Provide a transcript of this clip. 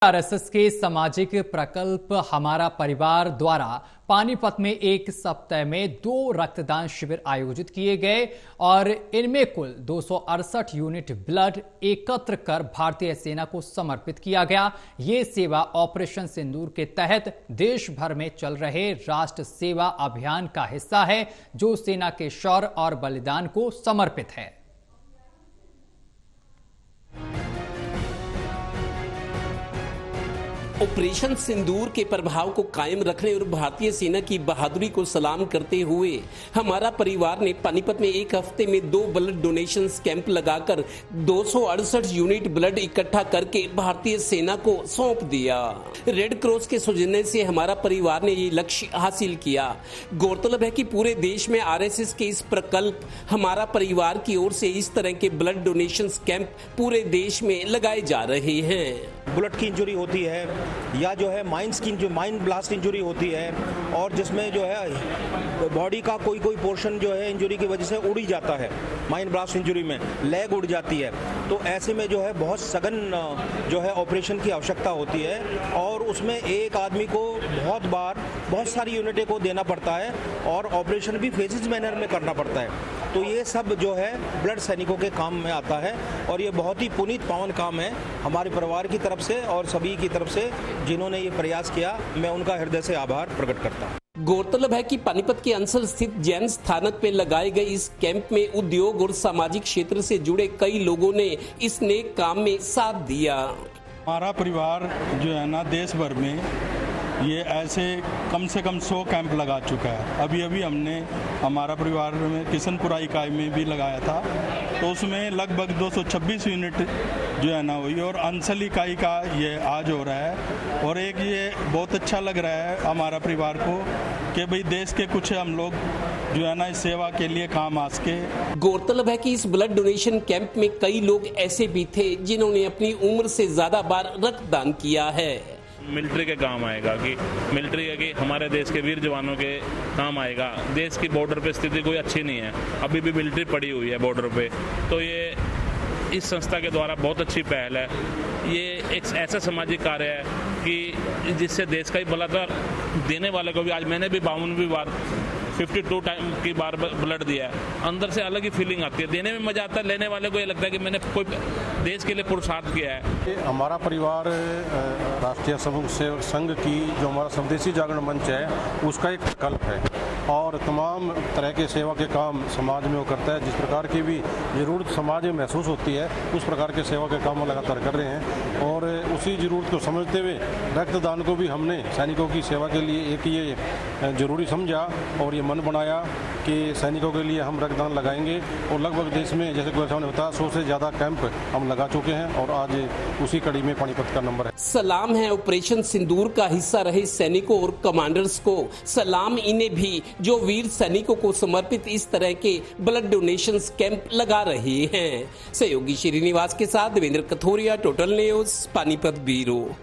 RSS के सामाजिक प्रकल्प हमारा परिवार द्वारा पानीपत में एक सप्ताह में 2 रक्तदान शिविर आयोजित किए गए और इनमें कुल 268 यूनिट ब्लड एकत्र कर भारतीय सेना को समर्पित किया गया। ये सेवा ऑपरेशन सिंदूर के तहत देश भर में चल रहे राष्ट्र सेवा अभियान का हिस्सा है, जो सेना के शौर्य और बलिदान को समर्पित है। ऑपरेशन सिंदूर के प्रभाव को कायम रखने और भारतीय सेना की बहादुरी को सलाम करते हुए हमारा परिवार ने पानीपत में एक हफ्ते में 2 ब्लड डोनेशन कैंप लगाकर 268 यूनिट ब्लड इकट्ठा करके भारतीय सेना को सौंप दिया। रेड क्रॉस के सौजन्य से हमारा परिवार ने ये लक्ष्य हासिल किया। गौरतलब है कि पूरे देश में आरएसएस के इस प्रकल्प हमारा परिवार की ओर से इस तरह के ब्लड डोनेशन कैंप पूरे देश में लगाए जा रहे हैं। बुलेट की इंजरी होती है या जो है माइन ब्लास्ट इंजरी होती है और जिसमें जो है बॉडी का कोई पोर्शन जो है इंजरी की वजह से उड़ ही जाता है। माइन ब्लास्ट इंजरी में लेग उड़ जाती है, तो ऐसे में जो है बहुत सघन जो है ऑपरेशन की आवश्यकता होती है और उसमें एक आदमी को बहुत सारी यूनिटें को देना पड़ता है और ऑपरेशन भी फेजेस मैनर में करना पड़ता है। तो ये सब जो है ब्लड सैनिकों के काम में आता है और ये बहुत ही पुनीत पावन काम है हमारे परिवार की तरफ से और सभी की तरफ से जिन्होंने ये प्रयास किया। मैं उनका हृदय से आभार प्रकट करता हूँ। गौरतलब है कि पानीपत के अंसल स्थित जैन स्थानक पे लगाए गए इस कैंप में उद्योग और सामाजिक क्षेत्र से जुड़े कई लोगों ने इस नेक काम में साथ दिया। हमारा परिवार जो है ना देश भर में ये ऐसे कम से कम 100 कैंप लगा चुका है। अभी हमने हमारा परिवार में किशनपुरा इकाई में भी लगाया था, तो उसमें लगभग 226 यूनिट जो है ना हुई और अंसल इकाई का ये आज हो रहा है। और एक ये बहुत अच्छा लग रहा है हमारा परिवार को कि भाई देश के कुछ हम लोग जो है ना इस सेवा के लिए काम आ सके। गौरतलब है कि इस ब्लड डोनेशन कैंप में कई लोग ऐसे भी थे जिन्होंने अपनी उम्र से ज्यादा बार रक्तदान किया है। मिलिट्री के काम आएगा कि मिलिट्री है कि हमारे देश के वीर जवानों के काम आएगा। देश की बॉर्डर पे स्थिति कोई अच्छी नहीं है, अभी भी मिलिट्री पड़ी हुई है बॉर्डर पे, तो ये इस संस्था के द्वारा बहुत अच्छी पहल है। ये एक ऐसा सामाजिक कार्य है कि जिससे देश का ही भला देने वाले को भी, आज मैंने भी 52वीं बार 52 टाइम की बार ब्लड दिया है, अंदर से अलग ही फीलिंग आती है। देने में मजा आता है, लेने वाले को ये लगता है कि मैंने कोई देश के लिए पुरुषार्थ किया है। हमारा परिवार राष्ट्रीय समूह सेवक संघ की जो हमारा स्वदेशी जागरण मंच है उसका एक प्रकल्प है और तमाम तरह के सेवा के काम समाज में वो करता है। जिस प्रकार की भी ज़रूरत समाज में महसूस होती है उस प्रकार के सेवा के काम लगातार कर रहे हैं और उसी ज़रूरत को समझते हुए रक्तदान को भी हमने सैनिकों की सेवा के लिए एक ये ज़रूरी समझा और ये मन बनाया कि सैनिकों के लिए हम रक्तदान लगाएंगे। और लगभग देश में जैसे कोई सामने बताया 100 से ज़्यादा कैंप हम लगा चुके हैं और आज उसी कड़ी में पानीपत का नंबर है। सलाम है ऑपरेशन सिंदूर का हिस्सा रहे सैनिकों और कमांडर्स को, सलाम इन्हें भी जो वीर सैनिकों को समर्पित इस तरह के ब्लड डोनेशन कैंप लगा रहे हैं। सहयोगी श्रीनिवास के साथ Devendra Kathoria, total news, Panipat bureau.